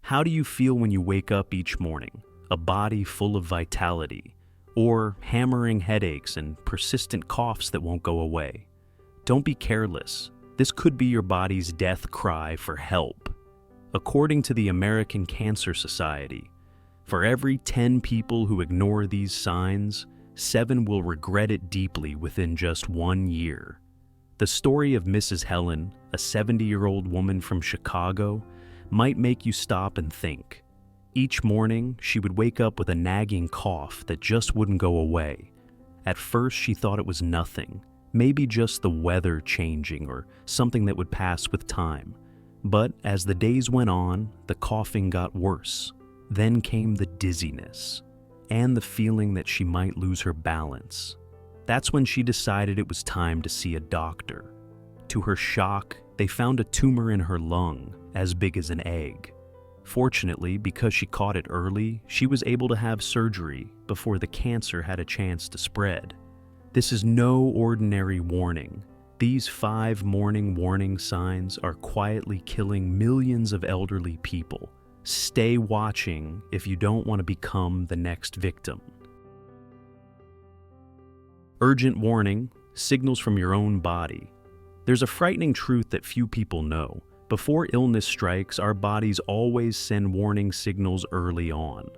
How do you feel when you wake up each morning? A body full of vitality, or hammering headaches and persistent coughs that won't go away? Don't be careless. This could be your body's death cry for help. According to the American Cancer Society, for every 10 people who ignore these signs, 7 will regret it deeply within just 1 year. The story of Mrs. Helen, a 70-year-old woman from Chicago, might make you stop and think. Each morning, she would wake up with a nagging cough that just wouldn't go away. At first, she thought it was nothing, maybe just the weather changing or something that would pass with time. But as the days went on, the coughing got worse. Then came the dizziness and the feeling that she might lose her balance. That's when she decided it was time to see a doctor. To her shock, they found a tumor in her lung, as big as an egg. Fortunately, because she caught it early, she was able to have surgery before the cancer had a chance to spread. This is no ordinary warning. These 5 morning warning signs are quietly killing millions of elderly people. Stay watching if you don't want to become the next victim. Urgent warning, signals from your own body. There's a frightening truth that few people know. Before illness strikes, our bodies always send warning signals early on.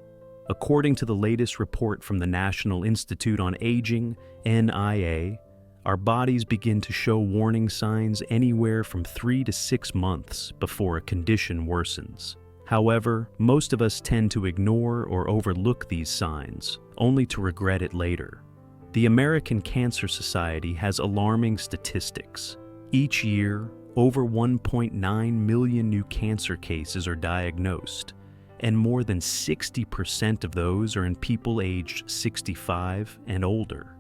According to the latest report from the National Institute on Aging, NIA, our bodies begin to show warning signs anywhere from 3 to 6 months before a condition worsens. However, most of us tend to ignore or overlook these signs, only to regret it later. The American Cancer Society has alarming statistics. Each year, over 1.9 million new cancer cases are diagnosed, and more than 60% of those are in people aged 65 and older.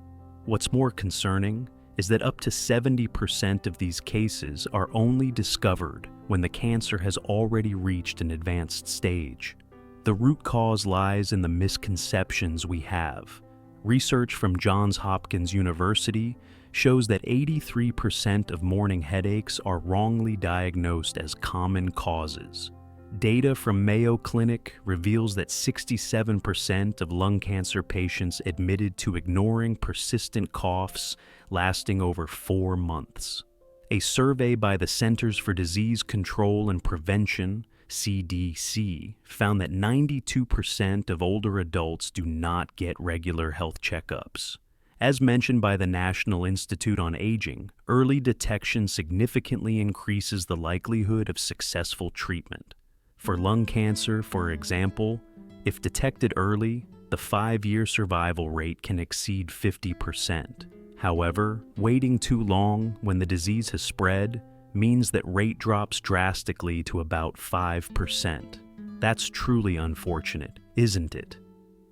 What's more concerning is that up to 70% of these cases are only discovered when the cancer has already reached an advanced stage. The root cause lies in the misconceptions we have. Research from Johns Hopkins University shows that 83% of morning headaches are wrongly diagnosed as common causes. Data from Mayo Clinic reveals that 67% of lung cancer patients admitted to ignoring persistent coughs lasting over 4 months. A survey by the Centers for Disease Control and Prevention, CDC, found that 92% of older adults do not get regular health checkups. As mentioned by the National Institute on Aging, early detection significantly increases the likelihood of successful treatment. For lung cancer, for example, if detected early, the 5-year survival rate can exceed 50%. However, waiting too long when the disease has spread means that rate drops drastically to about 5%. That's truly unfortunate, isn't it?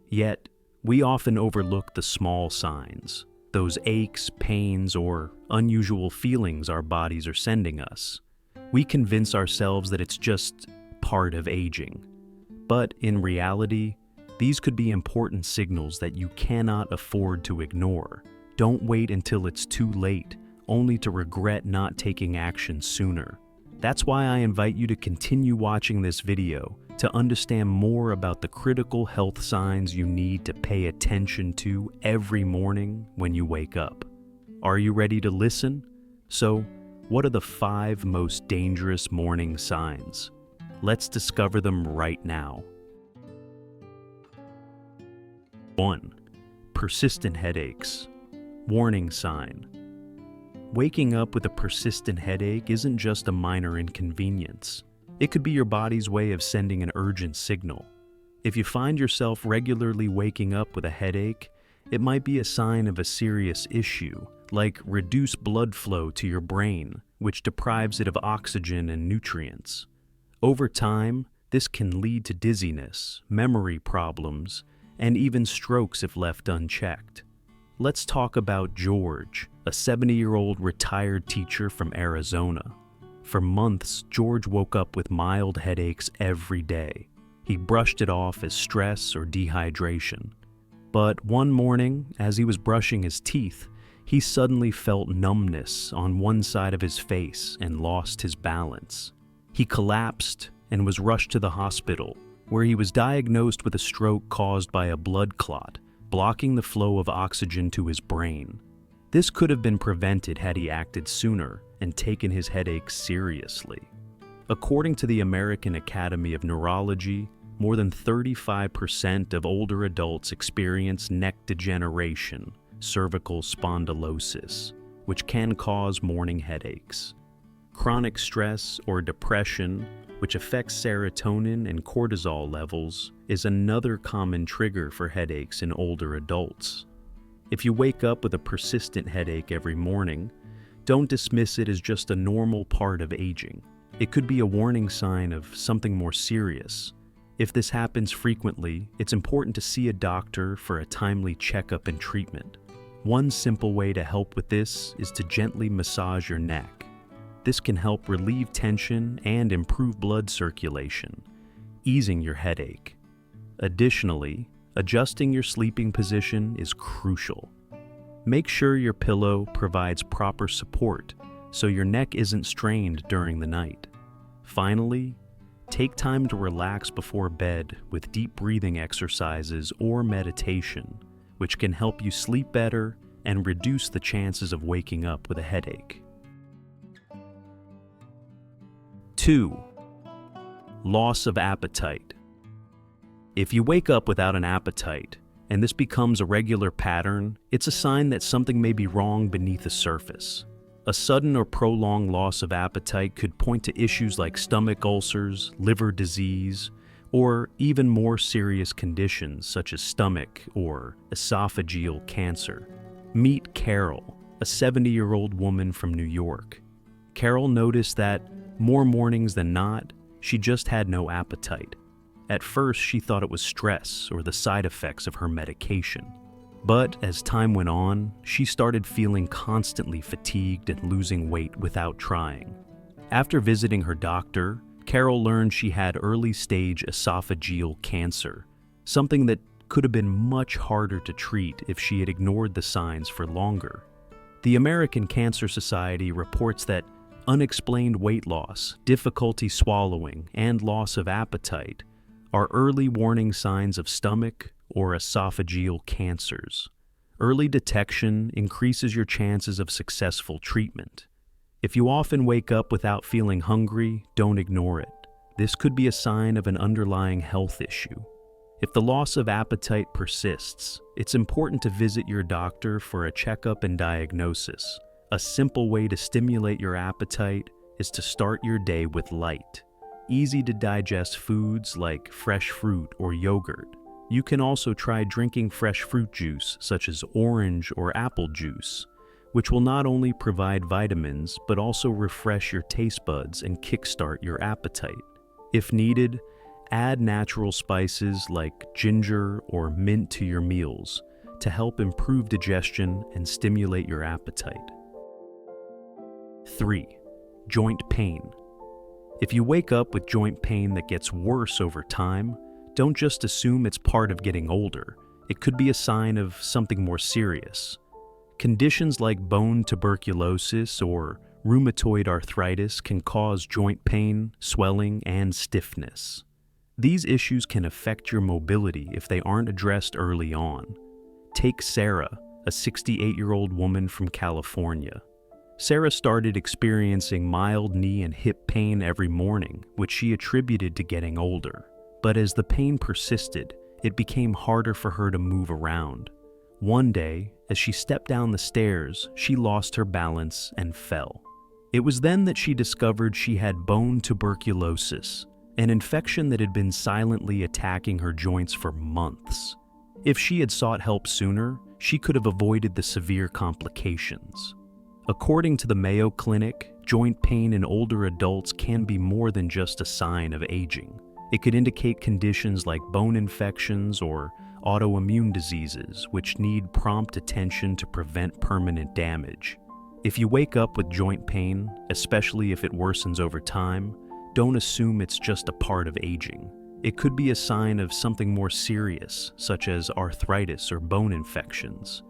Yet, we often overlook the small signs, those aches, pains, or unusual feelings our bodies are sending us. We convince ourselves that it's just part of aging. But in reality, these could be important signals that you cannot afford to ignore. Don't wait until it's too late, only to regret not taking action sooner. That's why I invite you to continue watching this video to understand more about the critical health signs you need to pay attention to every morning when you wake up. Are you ready to listen? So, what are the 5 most dangerous morning signs? Let's discover them right now. 1. Persistent headaches. Warning sign. Waking up with a persistent headache isn't just a minor inconvenience. It could be your body's way of sending an urgent signal. If you find yourself regularly waking up with a headache, it might be a sign of a serious issue, like reduced blood flow to your brain, which deprives it of oxygen and nutrients. Over time, this can lead to dizziness, memory problems, and even strokes if left unchecked. Let's talk about George, a 70-year-old retired teacher from Arizona. For months, George woke up with mild headaches every day. He brushed it off as stress or dehydration. But one morning, as he was brushing his teeth, he suddenly felt numbness on one side of his face and lost his balance. He collapsed, and was rushed to the hospital, where he was diagnosed with a stroke caused by a blood clot, blocking the flow of oxygen to his brain. This could have been prevented had he acted sooner and taken his headache seriously. According to the American Academy of Neurology, more than 35% of older adults experience neck degeneration, cervical spondylosis, which can cause morning headaches. Chronic stress or depression, which affects serotonin and cortisol levels, is another common trigger for headaches in older adults. If you wake up with a persistent headache every morning, don't dismiss it as just a normal part of aging. It could be a warning sign of something more serious. If this happens frequently, it's important to see a doctor for a timely checkup and treatment. One simple way to help with this is to gently massage your neck. This can help relieve tension and improve blood circulation, easing your headache. Additionally, adjusting your sleeping position is crucial. Make sure your pillow provides proper support so your neck isn't strained during the night. Finally, take time to relax before bed with deep breathing exercises or meditation, which can help you sleep better and reduce the chances of waking up with a headache. 2. Loss of appetite. If you wake up without an appetite, and this becomes a regular pattern, it's a sign that something may be wrong beneath the surface. A sudden or prolonged loss of appetite could point to issues like stomach ulcers, liver disease, or even more serious conditions such as stomach or esophageal cancer. Meet Carol, a 70-year-old woman from New York. Carol noticed that, more mornings than not, she just had no appetite. At first, she thought it was stress or the side effects of her medication. But as time went on, she started feeling constantly fatigued and losing weight without trying. After visiting her doctor, Carol learned she had early-stage esophageal cancer, something that could have been much harder to treat if she had ignored the signs for longer. The American Cancer Society reports that unexplained weight loss, difficulty swallowing, and loss of appetite are early warning signs of stomach or esophageal cancers. Early detection increases your chances of successful treatment. If you often wake up without feeling hungry, don't ignore it. This could be a sign of an underlying health issue. If the loss of appetite persists, it's important to visit your doctor for a checkup and diagnosis. A simple way to stimulate your appetite is to start your day with light, easy-to-digest foods like fresh fruit or yogurt. You can also try drinking fresh fruit juice, such as orange or apple juice, which will not only provide vitamins, but also refresh your taste buds and kickstart your appetite. If needed, add natural spices like ginger or mint to your meals to help improve digestion and stimulate your appetite. 3. Joint pain. If you wake up with joint pain that gets worse over time, don't just assume it's part of getting older. It could be a sign of something more serious. Conditions like bone tuberculosis or rheumatoid arthritis can cause joint pain, swelling, and stiffness. These issues can affect your mobility if they aren't addressed early on. Take Sarah, a 68-year-old woman from California. Sarah started experiencing mild knee and hip pain every morning, which she attributed to getting older. But as the pain persisted, it became harder for her to move around. One day, as she stepped down the stairs, she lost her balance and fell. It was then that she discovered she had bone tuberculosis, an infection that had been silently attacking her joints for months. If she had sought help sooner, she could have avoided the severe complications. According to the Mayo Clinic, joint pain in older adults can be more than just a sign of aging. It could indicate conditions like bone infections or autoimmune diseases, which need prompt attention to prevent permanent damage. If you wake up with joint pain, especially if it worsens over time, don't assume it's just a part of aging. It could be a sign of something more serious, such as arthritis or bone infections.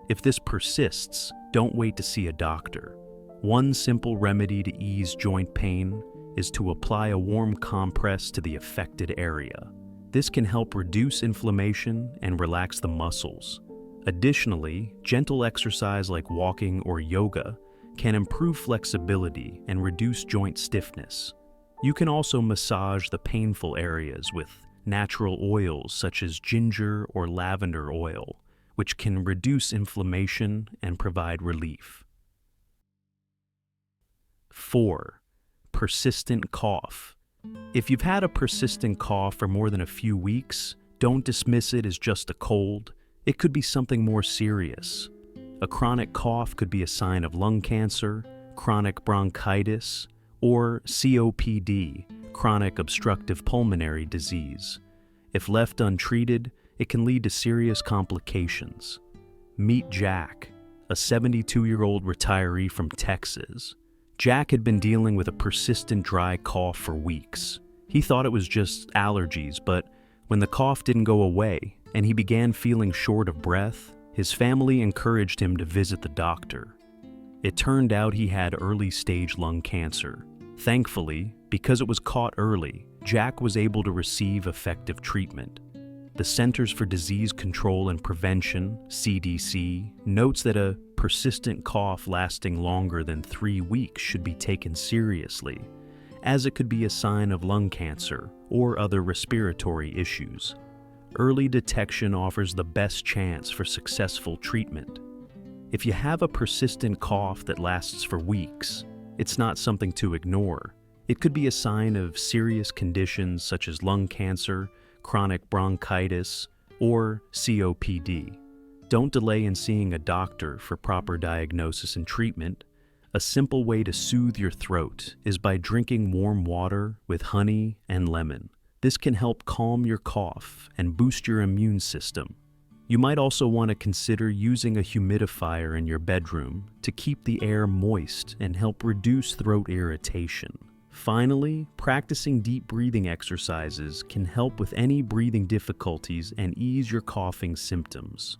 If this persists, don't wait to see a doctor. One simple remedy to ease joint pain is to apply a warm compress to the affected area. This can help reduce inflammation and relax the muscles. Additionally, gentle exercise like walking or yoga can improve flexibility and reduce joint stiffness. You can also massage the painful areas with natural oils such as ginger or lavender oil, which can reduce inflammation and provide relief. 4. Persistent cough. If you've had a persistent cough for more than a few weeks, don't dismiss it as just a cold. It could be something more serious. A chronic cough could be a sign of lung cancer, chronic bronchitis, or COPD, chronic obstructive pulmonary disease. If left untreated, it can lead to serious complications. Meet Jack, a 72-year-old retiree from Texas. Jack had been dealing with a persistent dry cough for weeks. He thought it was just allergies, but when the cough didn't go away and he began feeling short of breath, his family encouraged him to visit the doctor. It turned out he had early-stage lung cancer. Thankfully, because it was caught early, Jack was able to receive effective treatment. The Centers for Disease Control and Prevention, CDC, notes that a persistent cough lasting longer than 3 weeks should be taken seriously, as it could be a sign of lung cancer or other respiratory issues. Early detection offers the best chance for successful treatment. If you have a persistent cough that lasts for weeks, it's not something to ignore. It could be a sign of serious conditions such as lung cancer, chronic bronchitis, or COPD. Don't delay in seeing a doctor for proper diagnosis and treatment. A simple way to soothe your throat is by drinking warm water with honey and lemon. This can help calm your cough and boost your immune system. You might also want to consider using a humidifier in your bedroom to keep the air moist and help reduce throat irritation. Finally, practicing deep breathing exercises can help with any breathing difficulties and ease your coughing symptoms.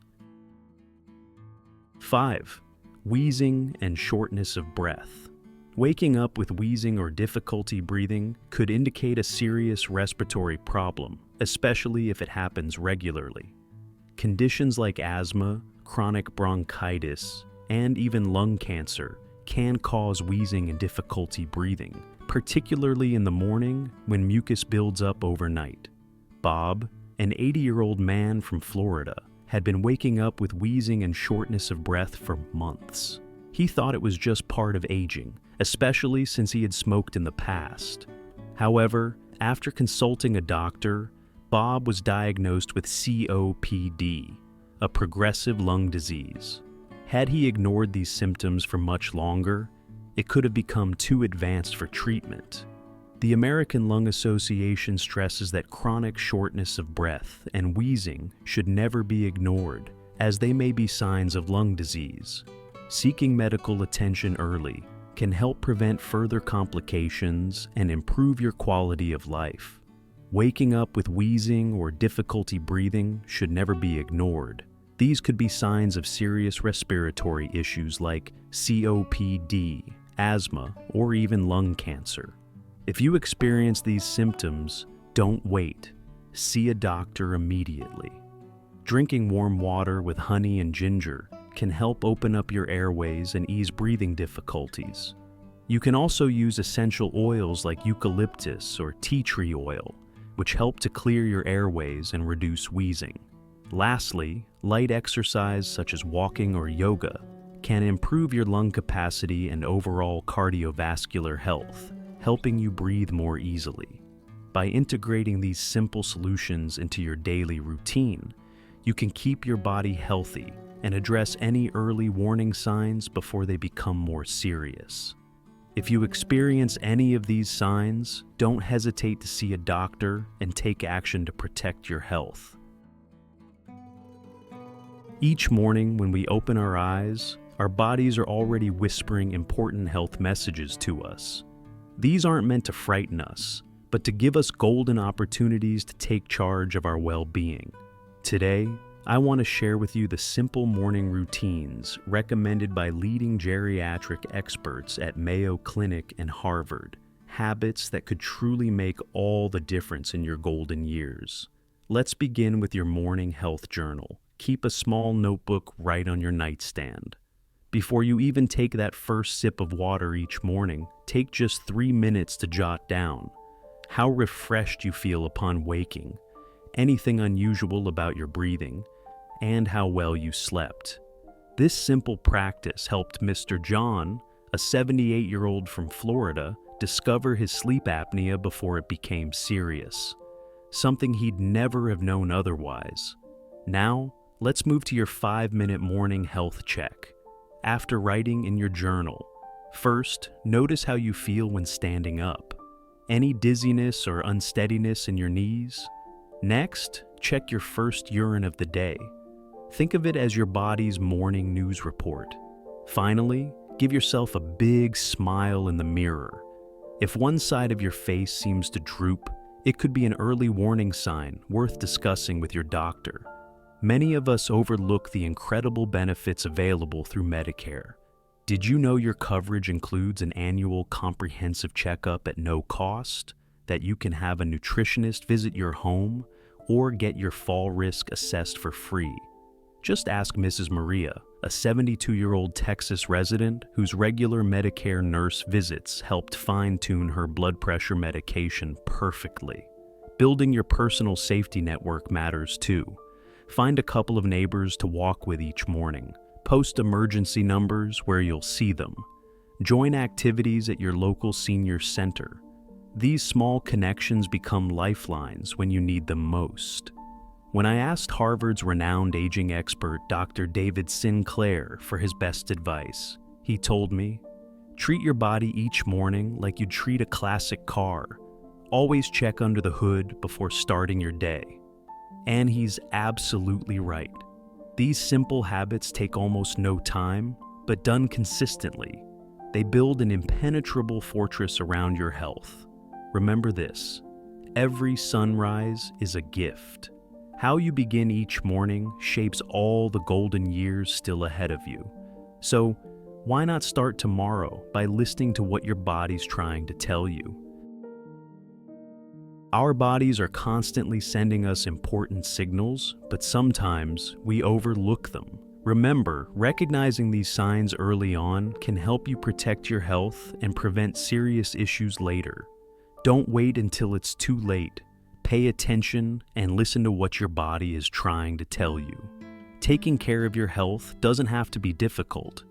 5. Wheezing and shortness of breath. Waking up with wheezing or difficulty breathing could indicate a serious respiratory problem, especially if it happens regularly. Conditions like asthma, chronic bronchitis, and even lung cancer can cause wheezing and difficulty breathing, particularly in the morning when mucus builds up overnight. Bob, an 80-year-old man from Florida, had been waking up with wheezing and shortness of breath for months. He thought it was just part of aging, especially since he had smoked in the past. However, after consulting a doctor, Bob was diagnosed with COPD, a progressive lung disease. Had he ignored these symptoms for much longer, it could have become too advanced for treatment. The American Lung Association stresses that chronic shortness of breath and wheezing should never be ignored, as they may be signs of lung disease. Seeking medical attention early can help prevent further complications and improve your quality of life. Waking up with wheezing or difficulty breathing should never be ignored. These could be signs of serious respiratory issues like COPD, asthma, or even lung cancer. If you experience these symptoms, don't wait. See a doctor immediately. Drinking warm water with honey and ginger can help open up your airways and ease breathing difficulties. You can also use essential oils like eucalyptus or tea tree oil, which help to clear your airways and reduce wheezing. Lastly, light exercise such as walking or yoga can improve your lung capacity and overall cardiovascular health, helping you breathe more easily. By integrating these simple solutions into your daily routine, you can keep your body healthy and address any early warning signs before they become more serious. If you experience any of these signs, don't hesitate to see a doctor and take action to protect your health. Each morning when we open our eyes, our bodies are already whispering important health messages to us. These aren't meant to frighten us, but to give us golden opportunities to take charge of our well-being. Today, I want to share with you the simple morning routines recommended by leading geriatric experts at Mayo Clinic and Harvard. habits that could truly make all the difference in your golden years. Let's begin with your morning health journal. Keep a small notebook right on your nightstand. Before you even take that first sip of water each morning, take just 3 minutes to jot down how refreshed you feel upon waking, anything unusual about your breathing, and how well you slept. This simple practice helped Mr. John, a 78-year-old from Florida, discover his sleep apnea before it became serious, something he'd never have known otherwise. Now, let's move to your 5-minute morning health check. After writing in your journal, first, notice how you feel when standing up. Any dizziness or unsteadiness in your knees? Next, check your first urine of the day. Think of it as your body's morning news report. Finally, give yourself a big smile in the mirror. If one side of your face seems to droop, it could be an early warning sign worth discussing with your doctor. Many of us overlook the incredible benefits available through Medicare. Did you know your coverage includes an annual comprehensive checkup at no cost, that you can have a nutritionist visit your home, or get your fall risk assessed for free? Just ask Mrs. Maria, a 72-year-old Texas resident whose regular Medicare nurse visits helped fine-tune her blood pressure medication perfectly. Building your personal safety network matters too. Find a couple of neighbors to walk with each morning. Post emergency numbers where you'll see them. Join activities at your local senior center. These small connections become lifelines when you need them most. When I asked Harvard's renowned aging expert Dr. David Sinclair for his best advice, he told me, treat your body each morning like you'd treat a classic car. Always check under the hood before starting your day. And he's absolutely right. These simple habits take almost no time, but done consistently, they build an impenetrable fortress around your health. Remember this, every sunrise is a gift. How you begin each morning shapes all the golden years still ahead of you. So, why not start tomorrow by listening to what your body's trying to tell you? Our bodies are constantly sending us important signals, but sometimes we overlook them. Remember, recognizing these signs early on can help you protect your health and prevent serious issues later. Don't wait until it's too late. Pay attention and listen to what your body is trying to tell you. Taking care of your health doesn't have to be difficult.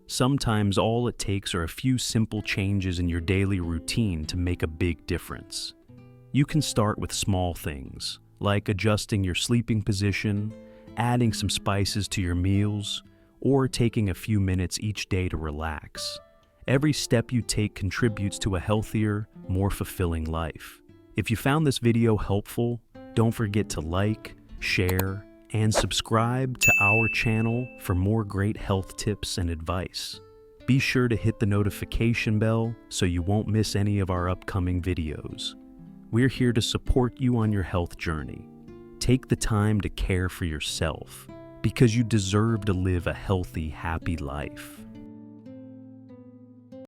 Sometimes all it takes are a few simple changes in your daily routine to make a big difference. You can start with small things, like adjusting your sleeping position, adding some spices to your meals, or taking a few minutes each day to relax. Every step you take contributes to a healthier, more fulfilling life. If you found this video helpful, don't forget to like, share, and subscribe to our channel for more great health tips and advice. Be sure to hit the notification bell so you won't miss any of our upcoming videos. We're here to support you on your health journey. Take the time to care for yourself because you deserve to live a healthy, happy life.